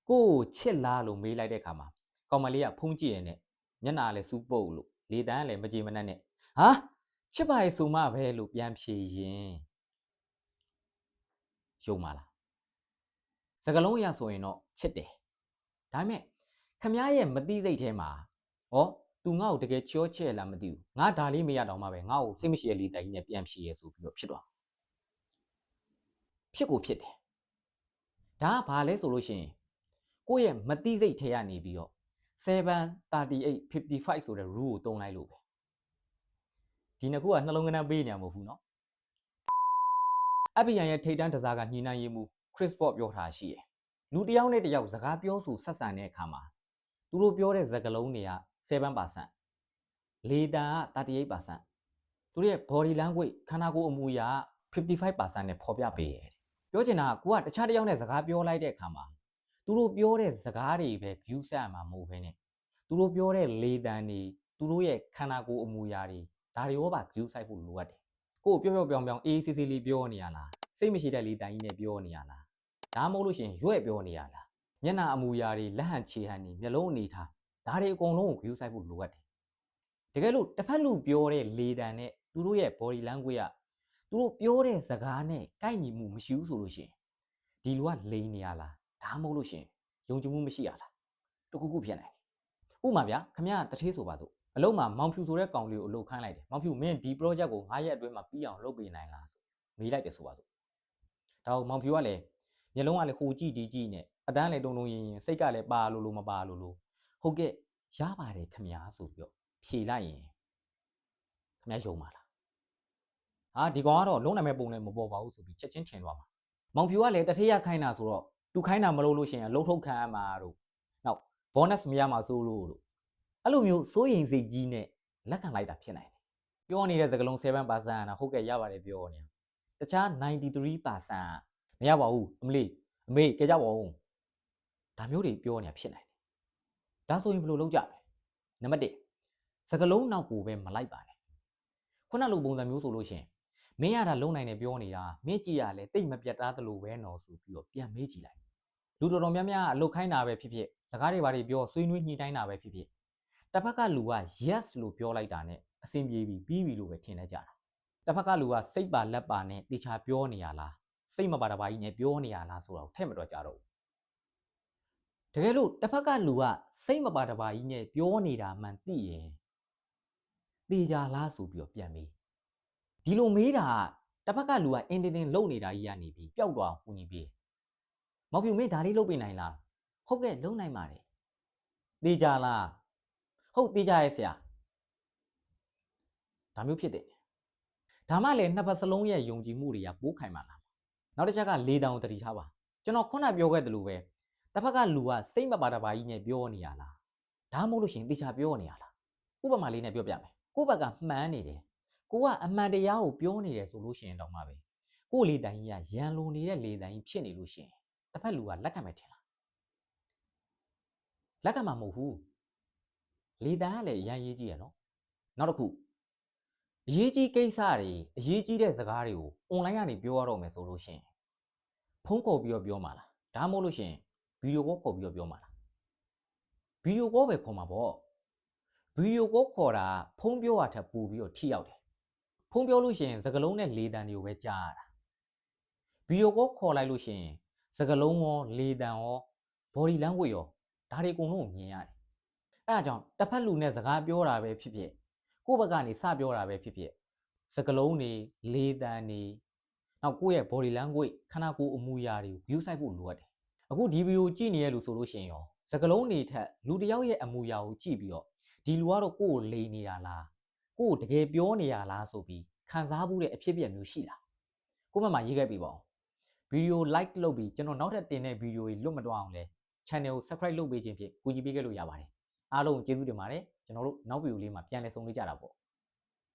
ကိုချစ်လားလို့မေးလိုက်တဲ့ခါမှာကောင်မလေးကဖုံးကြည့်ရနဲ့မျက်နှာလည်းစူးပုတ်လို့လေတန်းလည်းမကြေမနက်နဲ့ဟာချစ်ပါရဲ့ဆိုမှပဲလို့ပြန်ဖြေရင်ယုံပါလားစကလုံးအရဆိုရင်တော့ချစ်တယ်ဒါပေမဲ့ခမရဲ့မသိစိတ်ထဲမှာသူငါ့ကိုတကယ်ချောချဲ့လားမသိဘူးငါဒါလေးမရတော့မှပဲငါ့ကိုစိတ်မရှိတဲ့လေတိုင်ကြီးနဲ့ပြန်ဖြေရဆိုပြီးတော့ဖြစ်သွားဖြစ်ကိုဖြစ်တယ်ဒါကဘာလဲဆိုလို့ရှိရင်ကိုယ့်ရဲ့မသိစိတ်ထဲကနေပြီးတော့73855ဆိုတဲ့ rule ကိုတုံးလိုက်လို့ပဲဒီနှစ်ခုကနှလုံးကနန်းပေးနေမှာမဟုတ်ဘူးเนาะ FBI ရဲ့ထိပ်တန်းတစားကညှိနှိုင်းရေးမှူး Chris Ford ပြောထားရှိတယ်လူတစ်ယောက်နဲ့တစ်ယောက်စကားပြောဆိုဆက်ဆံတဲ့အခါမှာသူတို့ပြောတဲ့စကားလုံးတွေက7%လေတံက38%သူတို့ရဲ့ body language ခန္ဓာကိုယ်အမူအရာ55%နဲ့ဖော်ပြပေးရတယ်ပြောချင်တာကကိုကတခြားတစ်ယောက်နဲ့စကားပြောလိုက်တဲ့အခါမှာသူတို့ပြောတဲ့စကားတွေပဲ view ဆက်ရမှာမဟုတ်ဘဲနဲ့သူတို့ပြောတဲ့လေတံတွေသူတို့ရဲ့ခန္ဓာကိုယ်အမူအရာတွေဒါတွေရောပါ view ဆိုင်ဖို့လိုအပ်တယ်ကိုပြောပြောင်အေးဆေးဆေးလေးပြောနေရလားစိတ်မရှိတဲ့လေတံကြီးနဲ့ပြောနေရလားဒါမှမဟုတ်လို့ရှိရင်ရွဲ့ပြောနေရလားမျက်နှာအမူအရာတွေလက်ဟန်ခြေဟန်တွေမျက်လုံးအနေထားဒါတွေအကုန်လုံးကို view ဆိုင်ဖို့လိုအပ်တယ်တကယ်လို့တစ်ဖက်လူပြောတဲ့လေတံနဲ့သူတို့ရဲ့ body language ကသူတို့ပြောတဲ့စကားနဲ့ကိုက်ညီမှုမရှိဘူးဆိုလို့ရှိရင်ဒီလူကလိန်နေရလားဒါမှမဟုတ်လို့ရှိရင်ယုံကြည်မှုမရှိရလားတခုခုဖြစ်နိုင်တယ်ဥပမာဗျာခမရတထေးဆိုပါစို့အလုံးမှာမောင်ဖြူဆိုတဲ့ကောင်လေးကိုအလုပ်ခိုင်းလိုက်တယ်မောင်ဖြူမင်းဒီ project ကို9ရက်အတွင်းမှာပြီးအောင်လုပ်ပေးနိုင်လားဆိုမေးလိုက်တယ်ဆိုပါစို့ဒါကိုမောင်ဖြူကလည်းမျက်လုံးကလည်းဟိုကြည့်ဒီကြည့်နဲ့အတန်းလည်းတုံတုံရင်စိတ်ကလည်းပါလို့မပါလို့ဟုတ်ကဲ့ရပါတယ်ခမရဆိုပြီးတော့ဖြေလိုက်ရင်ခမရယုံပါလားဟာဒီကောင်ကတော့လုံးနိုင်မဲ့ပုံလည်းမပေါ်ပါဘူးဆိုပြီးချက်ချင်းထင်သွားမှာမောင်ဖြူကလည်းတထေးရခိုင်းတာဆိုတော့သူခိုင်းတာမလုပ်လို့ရှိရင်အလုံးထုတ်ခံရမှာတို့နောက် bonus မရမှာစိုးလို့တို့အဲ့လိုမျိုးစိုးရိမ်စိတ်ကြီးနဲ့လက်ခံလိုက်တာဖြစ်နိုင်တယ်ပြောနေတဲ့စကားလုံး7%ကဟုတ်ကဲ့ရပါတယ်ပြောနေတခြား93%မရပါဘူးအမေကြကြပါဦးဒါမျိုးတွေပြောနေတာဖြစ်နိုင်တယ်ဒါဆိုရင်ဘယ်လိုလုပ်ကြမလဲနံပါတ်1စကားလုံးနောက်ကိုပဲမလိုက်ပါနဲ့ခုနလိုပုံစံမျိုးဆိုလို့ရှိရင်မင်းရတာလုံနိုင်တယ်ပြောနေတာမင်းကြည့်ရလဲတိတ်မပြတ်သားသလိုပဲနော်ဆိုပြီးတော့ပြန်မေးကြည့်လိုက်လူတော်တော်များများအလုတ်ခိုင်းတာပဲဖြစ်ဖြစ်စကားတွေဘာတွေပြောဆွေးနွေးညှိနှိုင်းတာပဲဖြစ်ဖြစ်တစ်ဖက်ကလူက yes လို့ပြောလိုက်တာနဲ့အဆင်ပြေပြီးပြီလို့ပဲထင်နေကြတာတစ်ဖက်ကလူကစိတ်ပါလက်ပါနဲ့တေချာပြောနေရလားစိတ်မပါတပါကြီးနဲ့ပြောနေရလားဆိုတော့ထည့်မတော့ကြတော့တကယ်လို့တစ်ဖက်ကလူကစိတ်မပါတပါကြီးနဲ့ပြောနေတာမှန်သိရင်တေချာလားဆိုပြီးတော့ပြန်မေးဒီလိုမေးတာတစ်ဖက်ကလူကအင်းတင်းလုံနေတာကြီးကနေပြီးပျောက်သွားအောင်ကူညီပေးမောင်ဖြူမင်းဒါလေးလုပ်ပေးနိုင်လားဟုတ်ကဲ့လုပ်နိုင်ပါတယ်တေချာလားဟုတ်တေချာရဲ့ဆရာဒါမျိုးဖြစ်တယ်ဒါမှလည်းနှစ်ဖက်စလုံးရဲ့ယုံကြည်မှုတွေကပိုးခိုင်ပါလားနောက်တစ်ချက်ကလေတောင်တတိထားပါကျွန်တော်ခုနပြောခဲ့သလိုပဲတစ်ဖက်ကလူကစိတ်မပါတပါကြီးနဲ့ပြောနေရလားဒါမှမဟုတ်လို့ရှိရင်တေချာပြောနေရလားဥပမာလေးနဲ့ပြောပြမယ်ကိုယ့်ဘက်ကမှန်းနေတယ်ကိုကအမှန်တရားကိုပြောနေတယ်ဆိုလို့ရှိရင်တော့မှပဲကိုလေတိုင်ကြီးကရန်လိုနေတဲ့လေတိုင်ကြီးဖြစ်နေလို့ရှိရင်တစ်ဖက်လူကလက်ခံမယ်ထင်လားလက်ခံမှာမဟုတ်ဘူးလေတိုင်ကလည်းရန်ရေးကြည့်ရနော်နောက်တစ်ခုအရေးကြီးကိစ္စတွေအရေးကြီးတဲ့စကားတွေကို online ကနေပြောရတော့မယ်ဆိုလို့ရှိရင်ဖုန်းခေါ်ပြီးတော့ပြောမှာလားဒါမှမဟုတ်လို့ရှိရင်ဗီဒီယိုကောခေါ်ပြီးတော့ပြောမှာလားဗီဒီယိုကောပဲခေါ်မှာပေါ့ဗီဒီယိုကောခေါ်တာဖုန်းပြောတာထက်ပိုပြီးတော့ထိရောက်တယ်ဖုန်းပြောလို့ရှိရင်စကားလုံးနဲ့လေတံတွေကိုပဲကြားရတာဗီဒီယိုကောခေါ်လိုက်လို့ရှိရင်စကားလုံးရောလေတံရော body language ရောဒါတွေအကုန်လုံးကိုမြင်ရတယ်အဲဒါကြောင့်တစ်ဖက်လူနဲ့စကားပြောတာပဲဖြစ်ဖြစ်ကိုယ့်ဘက်ကနေစပြောတာပဲဖြစ်ဖြစ်စကားလုံးတွေလေတံတွေနောက်ကိုယ့်ရဲ့ body language ခန္ဓာကိုယ်အမူအရာတွေကို view ဆိုင်ဖို့လိုအပ်တယ်အခုဒီဗီဒီယိုကြည့်နေရလို့ဆိုလို့ရှိရင်ရောစကားလုံးတွေထက်လူတစ်ယောက်ရဲ့အမူအရာကိုကြည့်ပြီးတော့ဒီလူကတော့ကိုယ့်ကိုလိန်နေတာလားကိုယ့်ကိုတကယ်ပြောနေရလားဆိုပြီးခံစားမှုတဲ့အဖြစ်အပျက်မျိုးရှိလားကိုယ့်ဘက်မှာရေးခဲ့ပြီပေါ့ဗီဒီယို like လုပ်ပြီးကျွန်တော်နောက်ထပ်တင်တဲ့ဗီဒီယိုတွေလွတ်မသွားအောင်လဲ channel ကို subscribe လုပ်ပေးခြင်းဖြင့်ကူညီပေးခဲ့လို့ရပါတယ်အားလုံးကျေးဇူးတင်ပါတယ်ကျွန်တော်တို့နောက်ဗီဒီယိုလေးမှာပြန်လည်ဆုံတွေ့ကြတာပေါ့